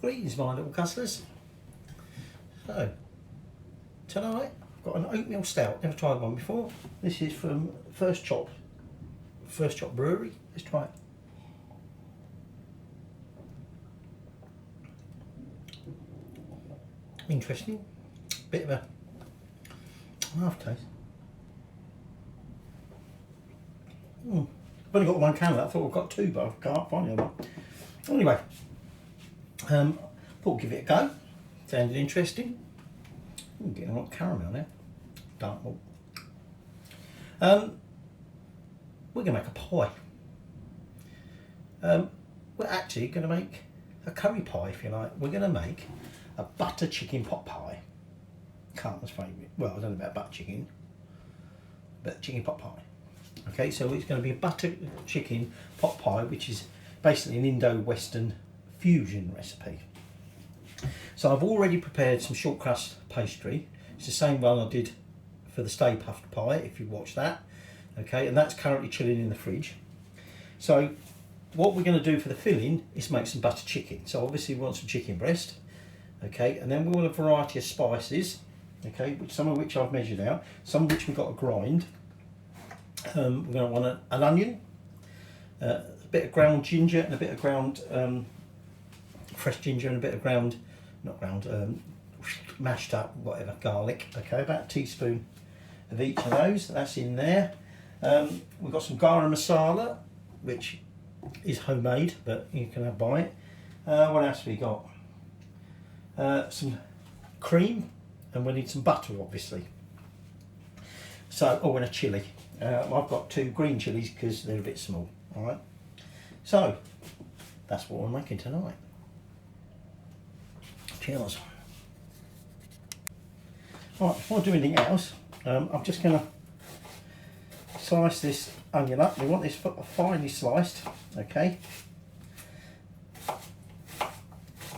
Greetings my little guzzlers. So, tonight I've got an oatmeal stout, never tried one before. This is from First Chop Brewery. Let's try it. Interesting, bit of a aftertaste. I've only got one can of that. I thought I've got two, but I can't find the other one. Anyway, thought I'd give it a go. Sounded interesting. Getting a lot of caramel now. Dark malt. We're going to make a pie. We're actually going to make a curry pie, if you like. We're going to make a butter chicken pot pie. Carmen's favourite. Well, I don't know about butter chicken, but chicken pot pie. Okay, so it's going to be a butter chicken pot pie, which is basically an Indo-Western fusion recipe. So I've already prepared some shortcrust pastry. It's the same one I did for the Stay Puft pie, if you watch that. Okay, and that's currently chilling in the fridge. So what we're going to do for the filling is make some butter chicken. So obviously we want some chicken breast. Okay, and then we want a variety of spices. Okay, some of which I've measured out, some of which we've got to grind. We're going to want an onion, a bit of ground ginger and a bit of ground fresh ginger and a bit of ground, not ground, mashed up, whatever, garlic. Okay, about a teaspoon of each of those. That's in there. We've got some Garam Masala, which is homemade, but you can buy it. What else have we got? Some cream, and we need some butter, obviously. So, oh, and a chilli. I've got 2 green chilies because they're a bit small. All right. So that's what we're making tonight. Cheers. Alright, before I do anything else, I'm just going to slice this onion up. We want this finely sliced, okay?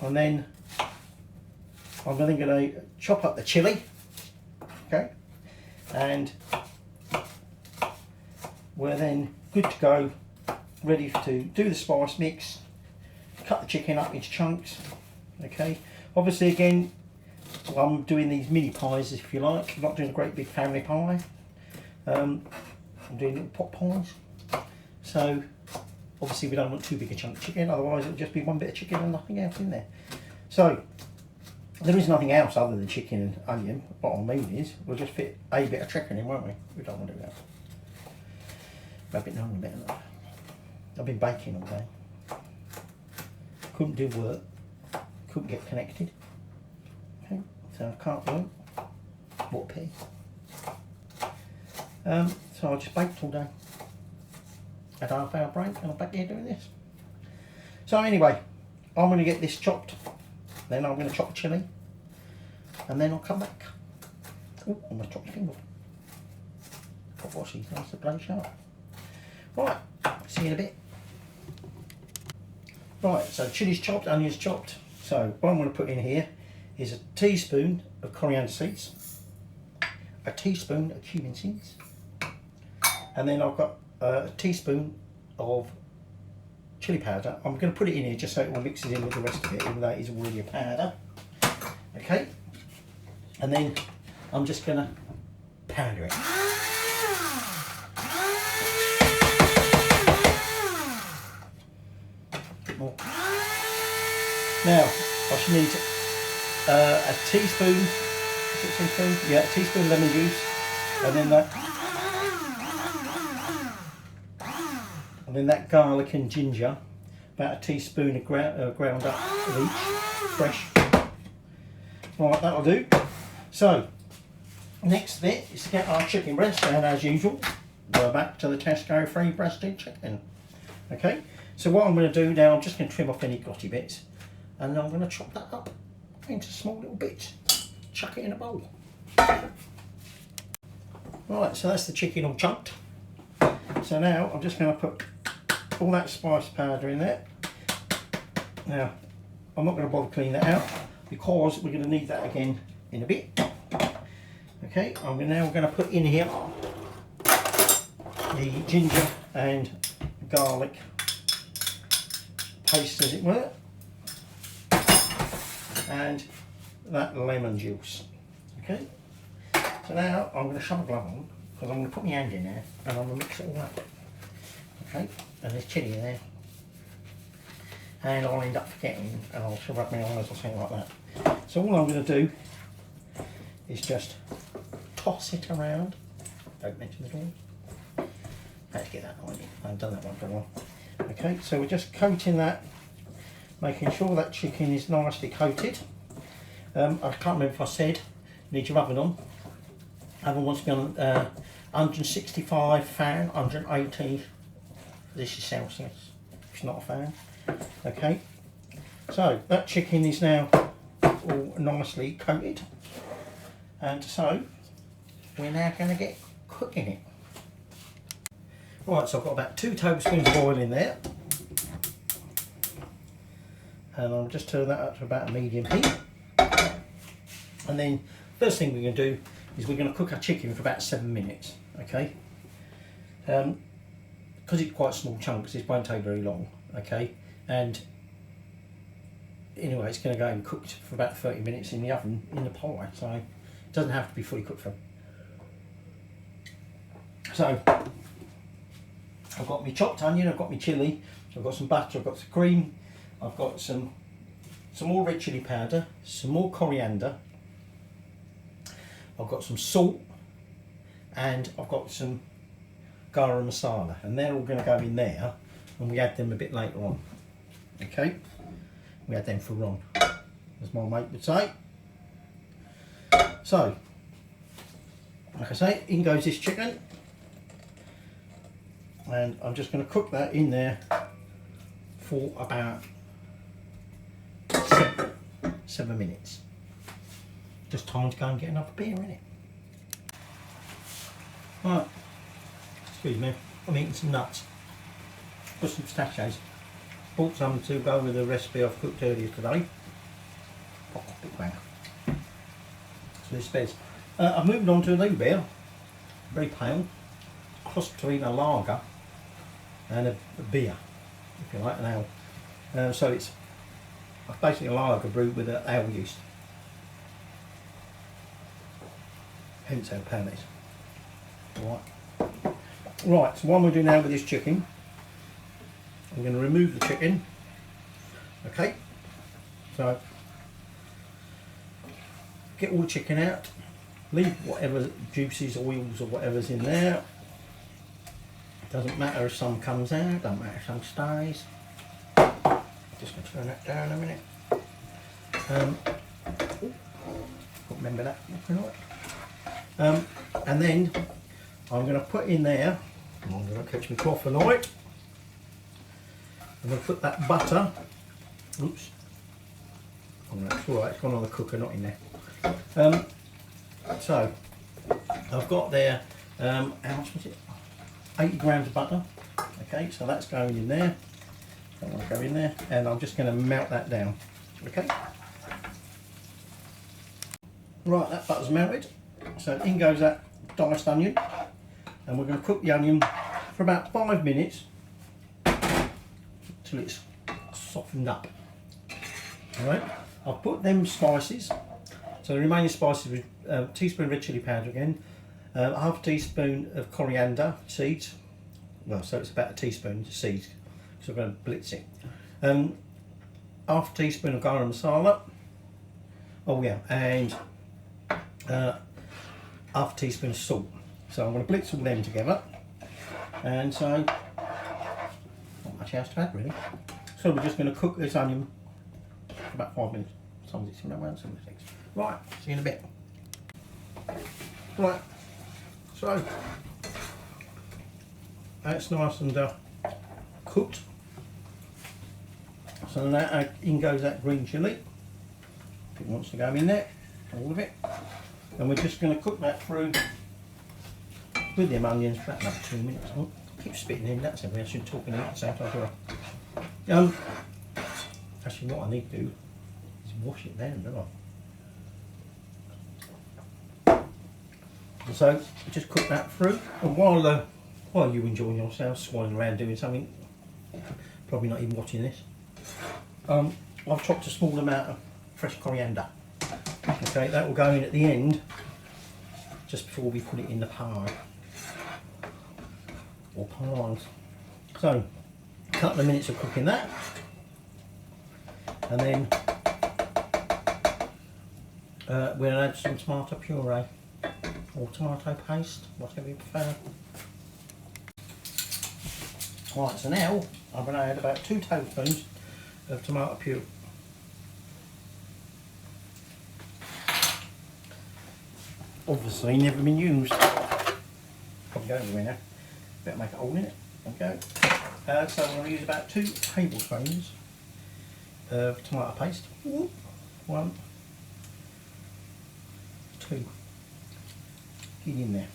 And then I'm then going to chop up the chilli, okay? And we're then good to go, ready to do the spice mix, cut the chicken up into chunks, okay? Obviously, again, I'm doing these mini pies, if you like. I'm not doing a great big family pie. I'm doing little pot pies. So, obviously, we don't want too big a chunk of chicken, otherwise it'll just be one bit of chicken and nothing else in there. So, there is nothing else other than chicken and onion. What I mean is, we'll just fit a bit of chicken in, won't we? We don't want to do that. Rub it down a bit. I've been baking all day. Couldn't do work. Couldn't get connected. Okay, so I can't work. What a pig. So I just baked all day. Had a half-hour break and I'm back here doing this. So anyway, I'm going to get this chopped. Then I'm going to chop the chilli. And then I'll come back. Oh, almost chopped your finger. Got wash these nice to blow sharp. Right, see you in a bit. Right, so chilies chopped, onions chopped. So what I'm going to put in here is a teaspoon of coriander seeds, a teaspoon of cumin seeds, and then I've got a teaspoon of chili powder. I'm going to put it in here just so it all mixes in with the rest of it, even though it is already a powder. Okay, and then I'm just going to powder it. More. Now I should need a teaspoon, is it teaspoon? Yeah, a teaspoon lemon juice, and then that garlic and ginger, about a teaspoon of ground up of each, fresh. Right, that'll do. So next bit is to get our chicken breast, and as usual, we're back to the Tesco free breasted chicken. Okay. So what I'm going to do now, I'm just going to trim off any gotty bits, and I'm going to chop that up into small little bits, chuck it in a bowl. Right, so that's the chicken all chopped. So now I'm just going to put all that spice powder in there. Now, I'm not going to bother cleaning that out because we're going to need that again in a bit. Okay, I'm now going to put in here the ginger and garlic paste, as it were. and that lemon juice. Okay, so now I'm going to shove a glove on because I'm going to put my hand in there and I'm going to mix it all up. Okay, and there's chilli in there, and I'll end up forgetting and I'll rub my eyes or something like that. So all I'm going to do is just toss it around. Don't mention the door. Let's get that on. I haven't done that one for a while. Okay, so we're just coating that, making sure that chicken is nicely coated. I can't remember if I said you need your oven on. Oven wants to be on 165 fan, 180. This is Celsius. If it's not a fan. Okay, so that chicken is now all nicely coated, and so we're now going to get cooking it. Right, so I've got about 2 tablespoons of oil in there, and I'll just turn that up to about a medium heat. And then first thing we're going to do is we're going to cook our chicken for about 7 minutes. Okay, because it's quite small chunks, it won't take very long. Okay, and anyway, it's going to go and cook for about 30 minutes in the oven in the pie, so it doesn't have to be fully cooked for. So I've got my chopped onion, I've got my chilli, so I've got some butter, I've got some cream, I've got some more red chili powder, some more coriander, I've got some salt, and I've got some garam masala, and they're all going to go in there, and we add them a bit later on. Okay, we add them for Ron, as my mate would say. So, like I say, in goes this chicken, and I'm just going to cook that in there for about 7 minutes. Just time to go and get another beer in it. Right, excuse me, I'm eating some nuts. Got some pistachios. Bought some to go with the recipe I've cooked earlier today. Oh, big bang. So this is. I've moved on to a new beer, very pale, cross between a lager and a beer, if you like, an ale. So it's basically a lager brewed with ale yeast. Hence how pale it is. Right, so what I'm going to do now with this chicken, I'm going to remove the chicken. Okay, so get all the chicken out, leave whatever juices, oils or whatever's in there. Doesn't matter if some comes out, doesn't matter if some stays. Just going to turn that down a minute. Remember that. And then I'm going to put in there, I'm going to catch my cloth and light. I'm going to put that butter, oops, I'm not sure it's gone on the cooker, not in there. So I've got there, how much was it? 80 grams of butter. Okay, so that's going in there. That will go in there, and I'm just going to melt that down. Okay. Right, that butter's melted. So in goes that diced onion, and we're going to cook the onion for about 5 minutes till it's softened up. Alright, I've put them spices, so the remaining spices with teaspoon red chili powder again, half a teaspoon of coriander seeds, well, so it's about a teaspoon of seeds, so I'm going to blitz it. Half a teaspoon of garam masala, oh yeah, and half a teaspoon of salt. So I'm going to blitz all them together, and so not much else to add really. So we're just going to cook this onion for about 5 minutes. Some of it's around, some of it's 6. Right, see you in a bit. Right, so that's nice and cooked. So now in goes that green chilli. If it wants to go in there, all of it. And we're just going to cook that through with them onions for about 2 minutes. Oh, keep spitting in, that's everything. I should talk in at the same time. Actually, what I need to do is wash it down, don't I? So just cook that through, and while you enjoying yourself, swanning around doing something, probably not even watching this, I've chopped a small amount of fresh coriander. Okay, that will go in at the end, just before we put it in the pie or pies. So, a couple of minutes of cooking that, and then we'll add some tomato puree or tomato paste, whatever you prefer. Right, so now I'm going to add about 2 tablespoons of tomato puree. Obviously never been used. Probably go everywhere now. Better make a hole in it. There we go. So I'm going to use about 2 tablespoons of tomato paste. 1, 2. Get in there.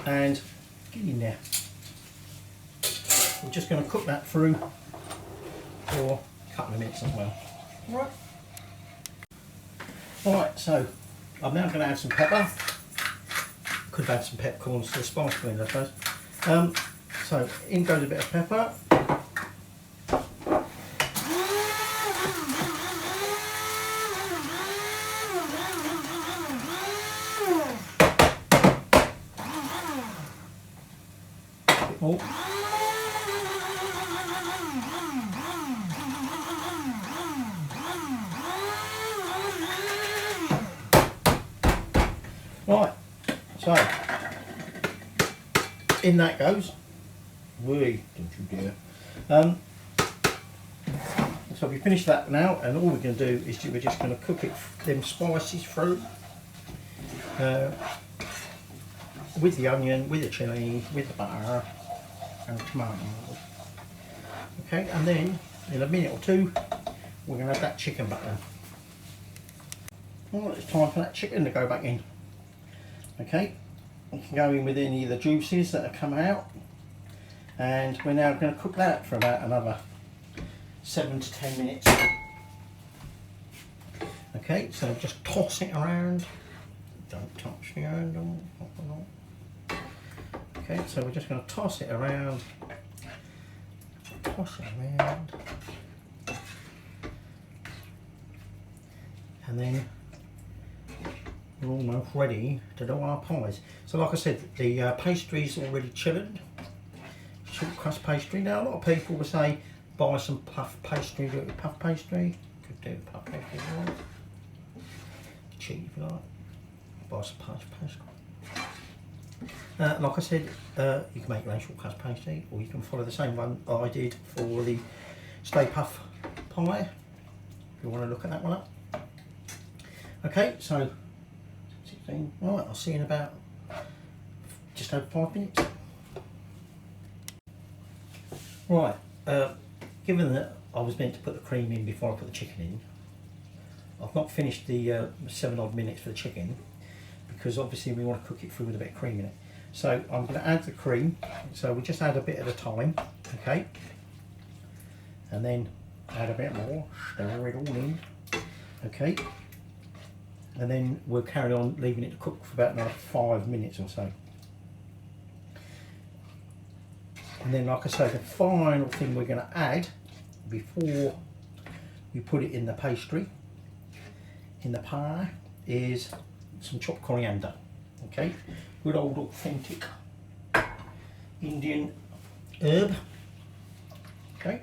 And get in there. We're just going to cook that through for a couple of minutes as well. Right, so I'm now going to add some pepper. Could have had some peppercorns to the spice blend, I suppose. So in goes a bit of pepper. A bit more. Right, so in that goes. Wee, don't you dare. So we finished that now, and all we're going to do is we're just going to cook it, them spices through with the onion, with the chilli, with the butter and the tomatoes. Okay, and then in a minute or 2 we're going to add that chicken back in. Well, it's time for that chicken to go back in. Okay, you can go in with any of the juices that have come out, and we're now going to cook that for about another 7 to 10 minutes. Okay, so just toss it around. Don't touch the handle. Okay, so we're just going to toss it around. Toss it around. And then we're almost ready to do our pies. So like I said, the pastry's already chilled. Shortcrust pastry. Now a lot of people will say buy some puff pastry, do it with puff pastry. Could do puff pastry if you want. Cheap if you like. Buy some puff pastry. Like I said, you can make your own shortcrust pastry, or you can follow the same one I did for the Stay Puff pie. If you want to look at that one up. Okay, so 16. Right, I'll see you in about just over 5 minutes. Right, given that I was meant to put the cream in before I put the chicken in, I've not finished the 7 odd minutes for the chicken, because obviously we want to cook it through with a bit of cream in it. So I'm going to add the cream, so we just add a bit at a time, okay? And then add a bit more, stir it all in, okay? And then we'll carry on leaving it to cook for about another 5 minutes or so. And then, like I say, the final thing we're going to add before we put it in the pastry, in the pie, is some chopped coriander. Okay, good old authentic Indian herb. Okay,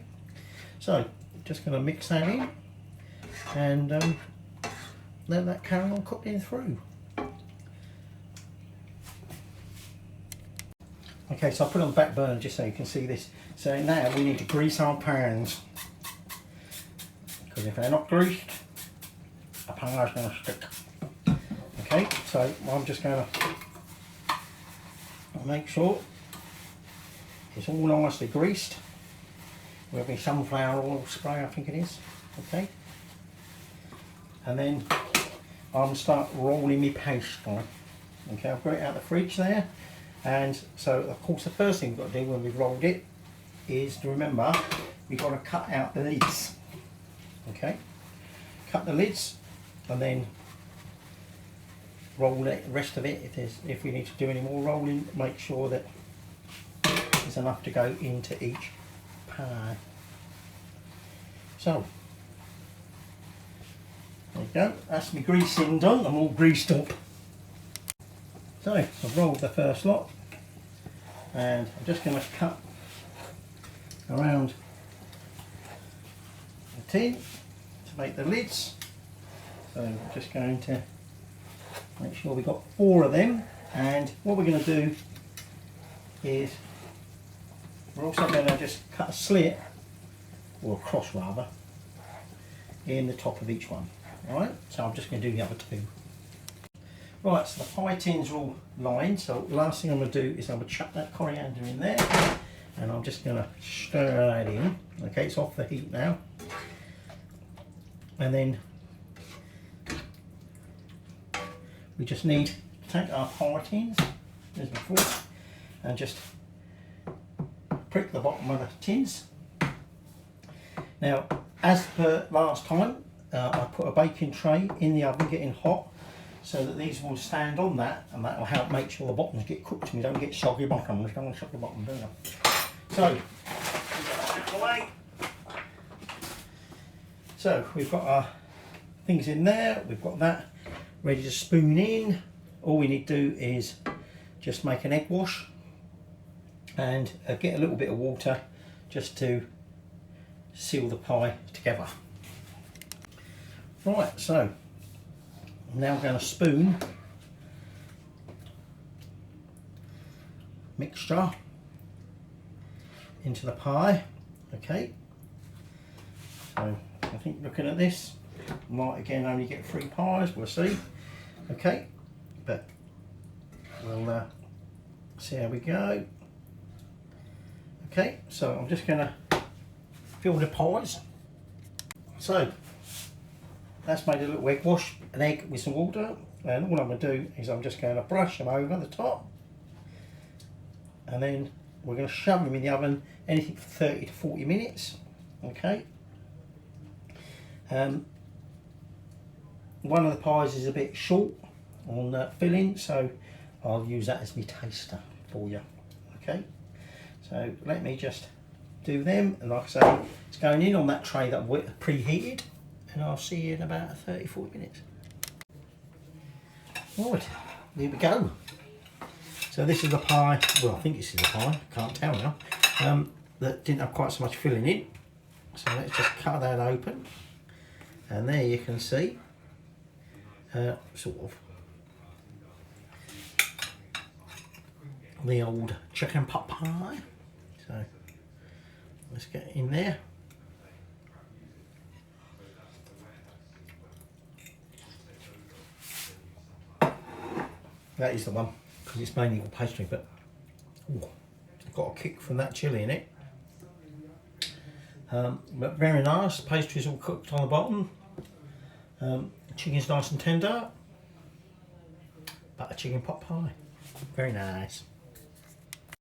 so just going to mix that in and let that carry on cooking through. Okay, so I put it on the back burner just so you can see this. So now we need to grease our pans, because if they're not greased, a pie is going to stick. Okay, so I'm just going to make sure it's all nicely greased with my sunflower oil spray, I think it is. Okay, and then I'm going to start rolling my pastry. Okay, I've got it out of the fridge there. And so, of course, the first thing we've got to do when we've rolled it is to remember we've got to cut out the lids. Okay, cut the lids and then roll the rest of it. If we need to do any more rolling, make sure that there's enough to go into each pie. So There you go, that's my greasing done, I'm all greased up. So I've rolled the first lot and I'm just going to cut around the tin to make the lids. So I'm just going to make sure we've got 4 of them, and what we're going to do is we're also going to just cut a slit, or a cross rather, in the top of each one. Alright, so I'm just going to do the other 2. Right, so the pie tins are all lined, so the last thing I'm going to do is I'm going to chuck that coriander in there, and I'm just going to stir that in. Okay, it's off the heat now. And then we just need to take our pie tins, as before, and just prick the bottom of the tins. Now, as per last time, I put a baking tray in the oven getting hot, so that these will stand on that, and that will help make sure the bottoms get cooked and you don't get soggy bottoms. You don't want to soggy bottom, do you? So, get that out of the way. So we've got our things in there, we've got that ready to spoon in. All we need to do is just make an egg wash and get a little bit of water just to seal the pie together. Right, so I'm now going to spoon mixture into the pie. Okay, so I think looking at this, I might again only get 3 pies, we'll see. Okay, but we'll see how we go. Okay, so I'm just going to fill the pies. So that's made a little egg wash, an egg with some water, and all I'm going to do is I'm just going to brush them over the top, and then we're going to shove them in the oven anything for 30 to 40 minutes. Okay. One of the pies is a bit short on filling, so I'll use that as my taster for you. Okay, so let me just do them, and like I say, it's going in on that tray that we preheated, and I'll see you in about 30-40 minutes. Right, here we go. So this is the pie, well I think this is the pie, can't tell now, that didn't have quite so much filling in. So let's just cut that open, and there you can see, sort of, the old chicken pot pie. So let's get in there. That is the one, because it's mainly all pastry, but ooh, it's got a kick from that chilli in it. But very nice, pastry's all cooked on the bottom. Chicken's nice and tender. Butter chicken pot pie, very nice.